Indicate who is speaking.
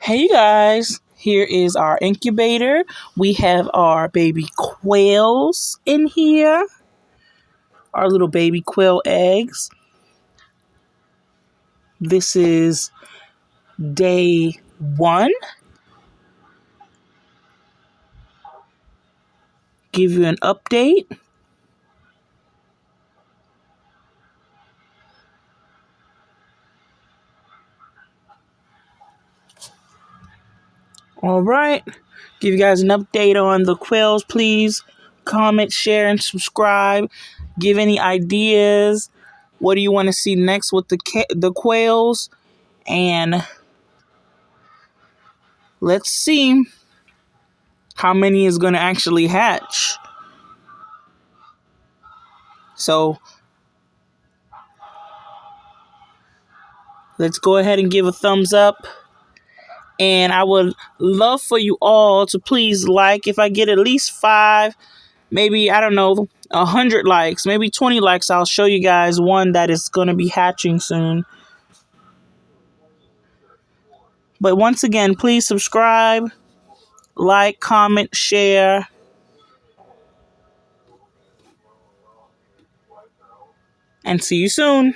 Speaker 1: Hey guys, here is our incubator. We have our baby quails in here, our little baby quail eggs. This is day 1. Give you an update. All right, give you guys an update on the quails. Please comment, share, and subscribe. Give any ideas. What do you want to see next with the quails? And let's see how many is going to actually hatch. So let's go ahead and give a thumbs up. And I would love for you all to please like. If I get at least 5, maybe, I don't know, 100 likes, maybe 20 likes, I'll show you guys one that is going to be hatching soon. But once again, please subscribe, like, comment, share, and see you soon.